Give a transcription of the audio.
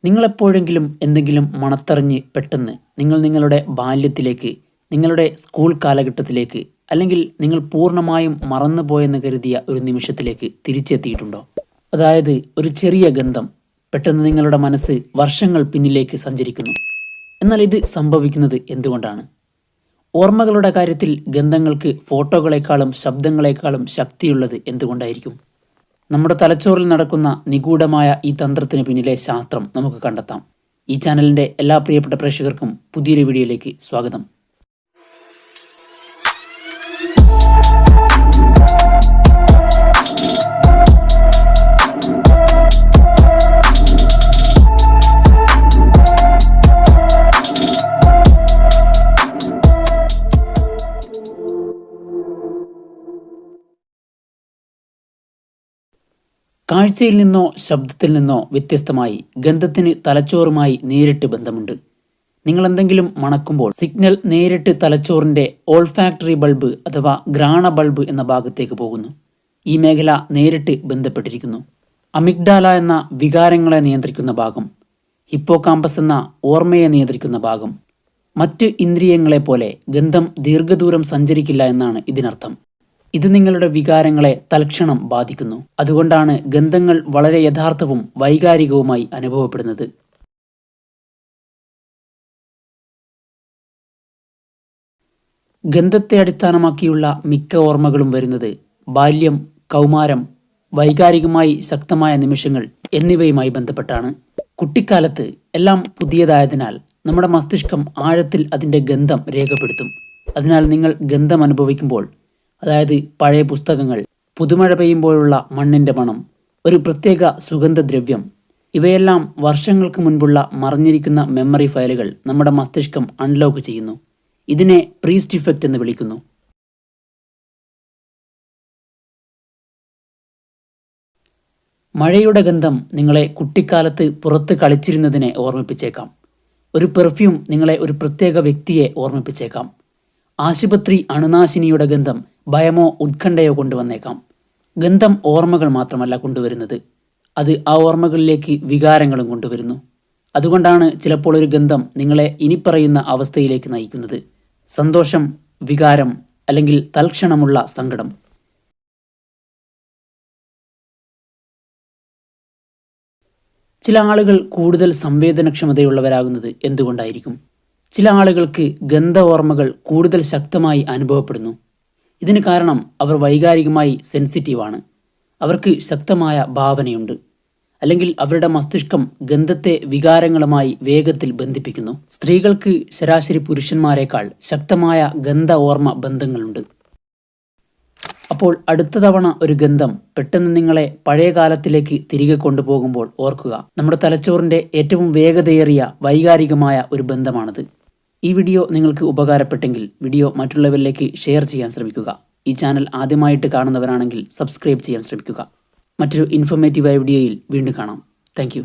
നിങ്ങളെപ്പോഴെങ്കിലും എന്തെങ്കിലും മണത്തറിഞ്ഞ് പെട്ടെന്ന് നിങ്ങൾ നിങ്ങളുടെ ബാല്യത്തിലേക്ക്, നിങ്ങളുടെ സ്കൂൾ കാലഘട്ടത്തിലേക്ക്, അല്ലെങ്കിൽ നിങ്ങൾ പൂർണ്ണമായും മറന്നുപോയെന്ന് കരുതിയ ഒരു നിമിഷത്തിലേക്ക് തിരിച്ചെത്തിയിട്ടുണ്ടോ? അതായത് ഒരു ചെറിയ ഗന്ധം പെട്ടെന്ന് നിങ്ങളുടെ മനസ്സ് വർഷങ്ങൾ പിന്നിലേക്ക് സഞ്ചരിക്കുന്നു. എന്നാൽ ഇത് സംഭവിക്കുന്നത് എന്തുകൊണ്ടാണ്? ഓർമ്മകളുടെ കാര്യത്തിൽ ഗന്ധങ്ങൾക്ക് ഫോട്ടോകളെക്കാളും ശബ്ദങ്ങളെക്കാളും ശക്തിയുള്ളത് എന്തുകൊണ്ടായിരിക്കും? നമ്മുടെ തലച്ചോറിൽ നടക്കുന്ന നിഗൂഢമായ ഈ തന്ത്രത്തിന് പിന്നിലെ ശാസ്ത്രം നമുക്ക് കണ്ടെത്താം. ഈ ചാനലിൻ്റെ എല്ലാ പ്രിയപ്പെട്ട പ്രേക്ഷകർക്കും പുതിയൊരു വീഡിയോയിലേക്ക് സ്വാഗതം. കാഴ്ചയിൽ നിന്നോ ശബ്ദത്തിൽ നിന്നോ വ്യത്യസ്തമായി ഗന്ധത്തിന് തലച്ചോറുമായി നേരിട്ട് ബന്ധമുണ്ട്. നിങ്ങൾ എന്തെങ്കിലും മണക്കുമ്പോൾ സിഗ്നൽ നേരിട്ട് തലച്ചോറിൻ്റെ ഓൾഫാക്ടറി ബൾബ് അഥവാ ഘ്രാണ ബൾബ് എന്ന ഭാഗത്തേക്ക് പോകുന്നു. ഈ മേഖല നേരിട്ട് ബന്ധപ്പെട്ടിരിക്കുന്നു. അമിഗ്ഡാല എന്ന വികാരങ്ങളെ നിയന്ത്രിക്കുന്ന ഭാഗം, ഹിപ്പോകാമ്പസ് എന്ന ഓർമ്മയെ നിയന്ത്രിക്കുന്ന ഭാഗം. മറ്റ് ഇന്ദ്രിയങ്ങളെപ്പോലെ ഗന്ധം ദീർഘദൂരം സഞ്ചരിക്കില്ല എന്നാണ് ഇതിനർത്ഥം. ഇത് നിങ്ങളുടെ വികാരങ്ങളെ തൽക്ഷണം ബാധിക്കുന്നു. അതുകൊണ്ടാണ് ഗന്ധങ്ങൾ വളരെ യഥാർത്ഥവും വൈകാരികവുമായി അനുഭവപ്പെടുന്നത്. ഗന്ധത്തെ അടിസ്ഥാനമാക്കിയുള്ള മിക്ക ഓർമ്മകളും വരുന്നത് ബാല്യം, കൗമാരം, വൈകാരികമായി ശക്തമായ നിമിഷങ്ങൾ എന്നിവയുമായി ബന്ധപ്പെട്ടാണ്. കുട്ടിക്കാലത്ത് എല്ലാം പുതിയതായതിനാൽ നമ്മുടെ മസ്തിഷ്കം ആഴത്തിൽ അതിൻ്റെ ഗന്ധം രേഖപ്പെടുത്തും. അതിനാൽ നിങ്ങൾ ഗന്ധം അനുഭവിക്കുമ്പോൾ, അതായത് പഴയ പുസ്തകങ്ങൾ, പുതുമഴ പെയ്യുമ്പോഴുള്ള മണ്ണിൻ്റെ മണം, ഒരു പ്രത്യേക സുഗന്ധദ്രവ്യം, ഇവയെല്ലാം വർഷങ്ങൾക്ക് മുൻപുള്ള മറഞ്ഞിരിക്കുന്ന മെമ്മറി ഫയലുകൾ നമ്മുടെ മസ്തിഷ്കം അൺലോക്ക് ചെയ്യുന്നു. ഇതിനെ പ്രീസ്റ്റ് ഇഫക്റ്റ് എന്ന് വിളിക്കുന്നു. മഴയുടെ ഗന്ധം നിങ്ങളെ കുട്ടിക്കാലത്ത് പുറത്ത് കളിച്ചിരുന്നതിനെ ഓർമ്മിപ്പിച്ചേക്കാം. ഒരു പെർഫ്യൂം നിങ്ങളെ ഒരു പ്രത്യേക വ്യക്തിയെ ഓർമ്മിപ്പിച്ചേക്കാം. ആശുപത്രി അണുനാശിനിയുടെ ഗന്ധം ഭയമോ ഉത്കണ്ഠയോ കൊണ്ടുവന്നേക്കാം. ഗന്ധം ഓർമ്മകൾ മാത്രമല്ല കൊണ്ടുവരുന്നത്, അത് ആ ഓർമ്മകളിലേക്ക് വികാരങ്ങളും കൊണ്ടുവരുന്നു. അതുകൊണ്ടാണ് ചിലപ്പോൾ ഒരു ഗന്ധം നിങ്ങളെ ഇനിപ്പറയുന്ന അവസ്ഥയിലേക്ക് നയിക്കുന്നത്: സന്തോഷം, വികാരം, അല്ലെങ്കിൽ തൽക്ഷണമുള്ള സങ്കടം. ചില ആളുകൾ കൂടുതൽ സംവേദനക്ഷമതയുള്ളവരാകുന്നത് എന്തുകൊണ്ടായിരിക്കും? ചില ആളുകൾക്ക് ഗന്ധ ഓർമ്മകൾ കൂടുതൽ ശക്തമായി അനുഭവപ്പെടുന്നു. ഇതിന് കാരണം അവർ വൈകാരികമായി സെൻസിറ്റീവാണ്. അവർക്ക് ശക്തമായ ഭാവനയുണ്ട്, അല്ലെങ്കിൽ അവരുടെ മസ്തിഷ്കം ഗന്ധത്തെ വികാരങ്ങളുമായി വേഗത്തിൽ ബന്ധിപ്പിക്കുന്നു. സ്ത്രീകൾക്ക് ശരാശരി പുരുഷന്മാരെക്കാൾ ശക്തമായ ഗന്ധ ഓർമ്മ ബന്ധങ്ങളുണ്ട്. അപ്പോൾ അടുത്ത തവണ ഒരു ഗന്ധം പെട്ടെന്ന് നിങ്ങളെ പഴയ കാലത്തിലേക്ക് തിരികെ കൊണ്ടുപോകുമ്പോൾ ഓർക്കുക, നമ്മുടെ തലച്ചോറിൻ്റെ ഏറ്റവും വേഗതയേറിയ വൈകാരികമായ ഒരു ബന്ധമാണത്. ഈ വീഡിയോ നിങ്ങൾക്ക് ഉപകാരപ്പെട്ടെങ്കിൽ വീഡിയോ മറ്റുള്ളവരിലേക്ക് ഷെയർ ചെയ്യാൻ ശ്രമിക്കുക. ഈ ചാനൽ ആദ്യമായിട്ട് കാണുന്നവരാണെങ്കിൽ സബ്സ്ക്രൈബ് ചെയ്യാൻ ശ്രമിക്കുക. മറ്റൊരു ഇൻഫോർമേറ്റീവായ വീഡിയോയിൽ വീണ്ടും കാണാം. താങ്ക്